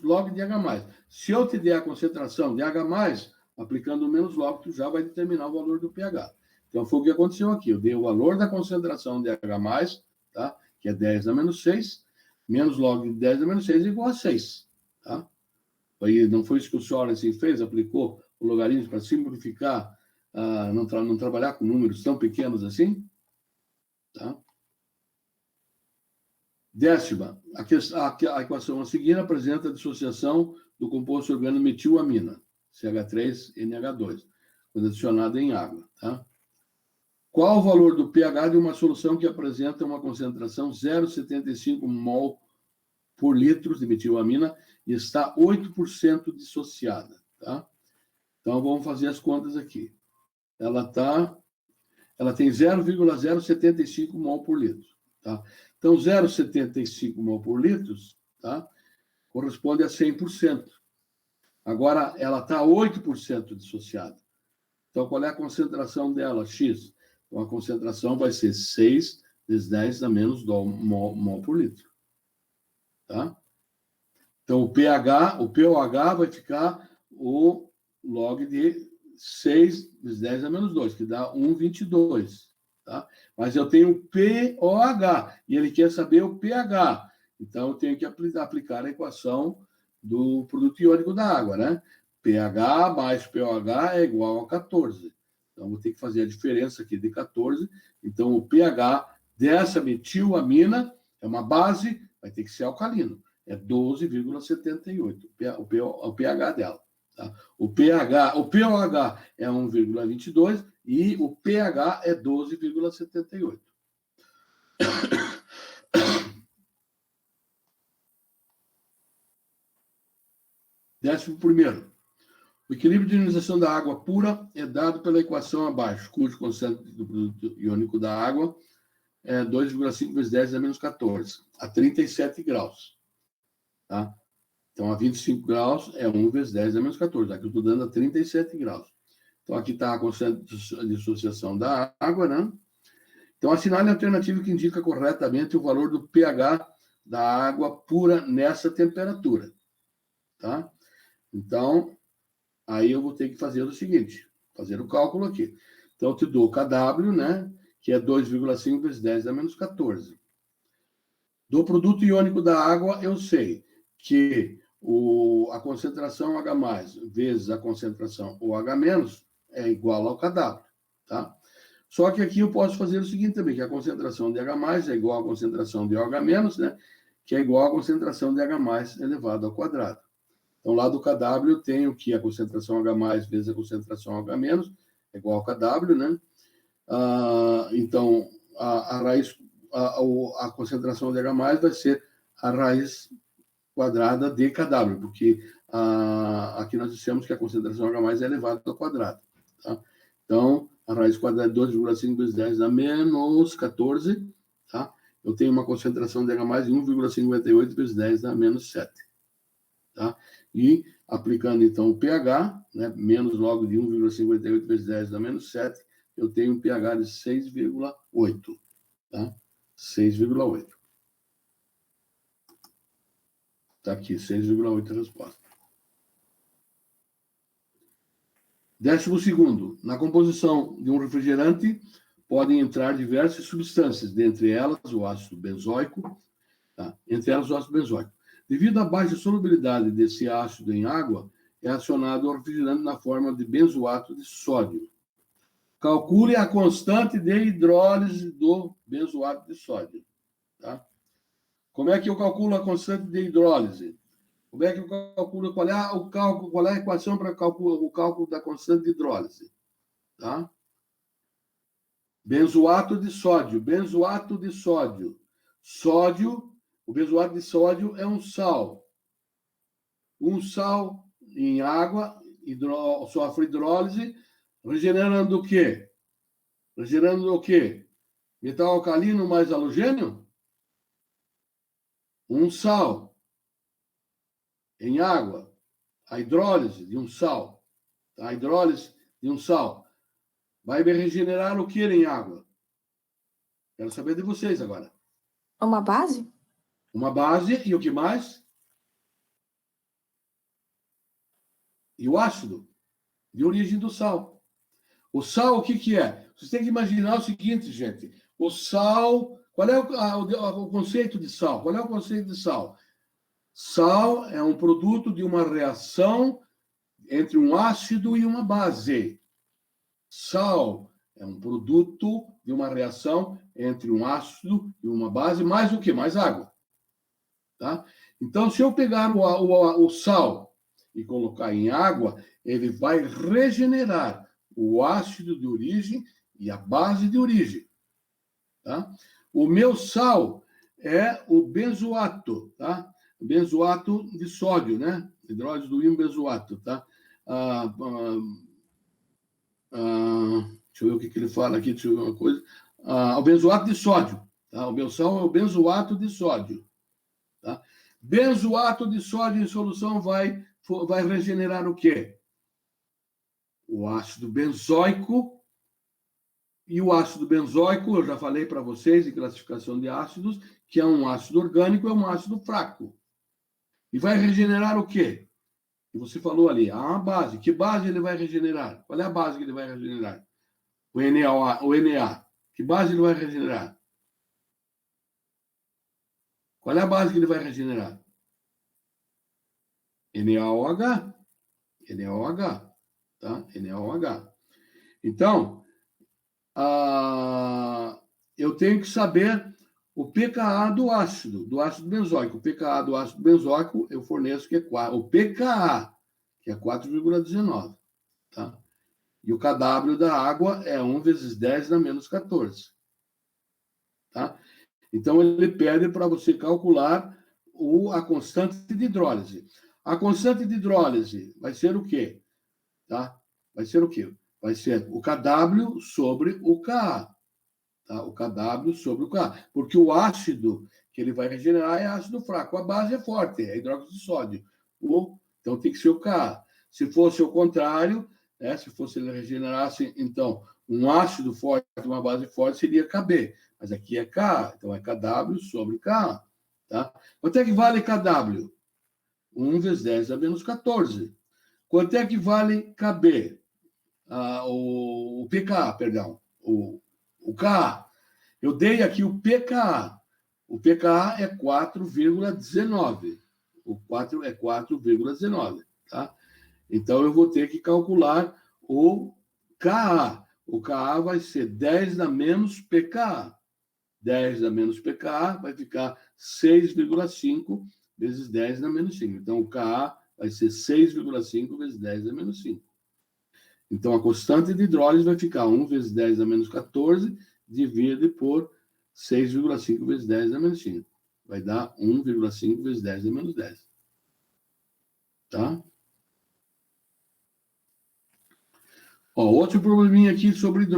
log de H+. Se eu te der a concentração de H+, aplicando o menos log, tu já vai determinar o valor do pH. Então, foi o que aconteceu aqui. Eu dei o valor da concentração de H+, tá? Que é 10 a menos 6, menos log de 10 a menos 6 é igual a 6. Tá? Aí, não foi isso que o Sorensen fez? Aplicou o logaritmo para simplificar, não trabalhar com números tão pequenos assim? Tá? Décima, a equação a seguir apresenta a dissociação do composto orgânico metilamina, CH3NH2, quando adicionado em água. Tá? Qual o valor do pH de uma solução que apresenta uma concentração 0,75 mol por litro de metilamina e está 8% dissociada? Tá? Então, vamos fazer as contas aqui. Ela tem 0,075 mol por litro. Tá? Então, 0,75 mol por litro, tá? Corresponde a 100%. Agora, ela está 8% dissociada. Então, qual é a concentração dela? X. Então, a concentração vai ser 6 vezes 10 a menos mol por litro. Tá? Então, o pOH vai ficar o log de 6 vezes 10 a menos 2, que dá 1,22. Tá? Mas eu tenho pOH, e ele quer saber o pH. Então, eu tenho que aplicar a equação do produto iônico da água, né? pH mais pOH é igual a 14. Então, vou ter que fazer a diferença aqui de 14. Então, o pH dessa metilamina é uma base, vai ter que ser alcalino. É 12,78, o pH dela. Tá? O pOH é 1,22 e o pH é 12,78. Décimo primeiro. O equilíbrio de ionização da água pura é dado pela equação abaixo, cujo concentro do produto iônico da água é 2,5 vezes 10 a menos 14, a 37 graus. Tá? Então, a 25 graus é 1 vezes 10 a menos 14. Aqui eu estou dando a 37 graus. Então, aqui está a constante de dissociação da água, né? Então, assinale a alternativa que indica corretamente o valor do pH da água pura nessa temperatura. Tá? Então, aí eu vou ter que fazer o seguinte, fazer o cálculo aqui. Então, eu te dou o KW, né? Que é 2,5 vezes 10 a menos 14. Do produto iônico da água, eu sei que a concentração H+, vezes a concentração OH- é igual ao KW, tá? Só que aqui eu posso fazer o seguinte também, que a concentração de H+ é igual à concentração de OH-, né? Que é igual à concentração de H+ elevado ao quadrado. Então, lá do KW eu tenho que a concentração H+ vezes a concentração OH- é igual ao KW, né? Então, a concentração de H+ vai ser a raiz quadrada de KW, porque aqui nós dissemos que a concentração H+ é elevada ao quadrado. Tá? Então, a raiz quadrada de 2,5 vezes 10 a menos 14, tá? Eu tenho uma concentração de H+ de 1,58 vezes 10 a menos 7. Tá? E, aplicando, então, o pH, né, menos logo de 1,58 vezes 10 a menos 7, eu tenho um pH de 6,8. Tá? 6,8. Está aqui, 6,8 a resposta. 12º. Na composição de um refrigerante, podem entrar diversas substâncias, dentre elas o ácido benzoico. Tá? Entre elas o ácido benzoico. Devido à baixa solubilidade desse ácido em água, é acionado o refrigerante na forma de benzoato de sódio. Calcule a constante de hidrólise do benzoato de sódio. Tá? Como é que eu calculo a constante de hidrólise? Como é que eu calculo? Qual é a equação para o cálculo da constante de hidrólise? Tá? Benzoato de sódio. Benzoato de sódio. O benzoato de sódio é um sal. Um sal em água, sofre hidrólise, regenerando o quê? Regenerando o quê? Metal alcalino mais halogênio? Um sal em água. A hidrólise de um sal. A hidrólise de um sal vai me regenerar o que em água? Quero saber de vocês agora. Uma base? Uma base e o que mais? e o ácido de origem do sal. O sal, o que que é? Vocês têm que imaginar o seguinte, gente. O sal, qual é o conceito de sal? Qual é o conceito de sal? Sal é um produto de uma reação entre um ácido e uma base. Sal é um produto de uma reação entre um ácido e uma base, mais o quê? Mais água. Tá? Então, se eu pegar o sal e colocar em água, ele vai regenerar o ácido de origem e a base de origem. Tá? O meu sal é o benzoato, tá? Benzoato de sódio, né? Hidróxido do íon benzoato, tá? Deixa eu ver o que ele fala aqui, deixa eu ver uma coisa. O benzoato de sódio, tá? O meu sal é o benzoato de sódio, tá? Benzoato de sódio em solução vai regenerar o quê? O ácido benzoico. E o ácido benzoico, eu já falei para vocês em classificação de ácidos, que é um ácido orgânico, é um ácido fraco. E vai regenerar o quê? E você falou ali, a base. Que base ele vai regenerar? Qual é a base que ele vai regenerar? O Na. Que base ele vai regenerar? Qual é a base que ele vai regenerar? NaOH. NaOH. Tá? NaOH. Então, eu tenho que saber o pKa do ácido benzoico. O pKa do ácido benzoico eu forneço que é 4. O pKa, que é 4,19. Tá? E o Kw da água é 1 vezes 10 na menos 14. Tá? Então, ele pede para você calcular a constante de hidrólise. A constante de hidrólise vai ser o quê? Tá? Vai ser o quê? Vai ser o Kw sobre o Ka. Tá? O Kw sobre o Ka. Porque o ácido que ele vai regenerar é ácido fraco. A base é forte, é hidróxido de sódio. Então, tem que ser o Ka. Se fosse o contrário, né? Se fosse ele regenerasse, então, um ácido forte e uma base forte seria Kb. Mas aqui é Ka, então é Kw sobre Ka. Tá? Quanto é que vale Kw? 1 vezes 10 a menos 14. Quanto é que vale Kb? O pKa, perdão. O Ka. Eu dei aqui o pKa. O pKa é 4,19. O 4 é 4,19. Tá? Então, eu vou ter que calcular o Ka. O Ka vai ser 10 na menos pKa. 10 na menos pKa vai ficar 6,5 vezes 10 na menos 5. Então, o Ka vai ser 6,5 vezes 10 na menos 5. Então, a constante de hidrólise vai ficar 1 vezes 10 a menos 14, divide por 6,5 vezes 10 a menos 5. Vai dar 1,5 vezes 10 a menos 10. Tá? Ó, outro probleminha aqui sobre hidrólise.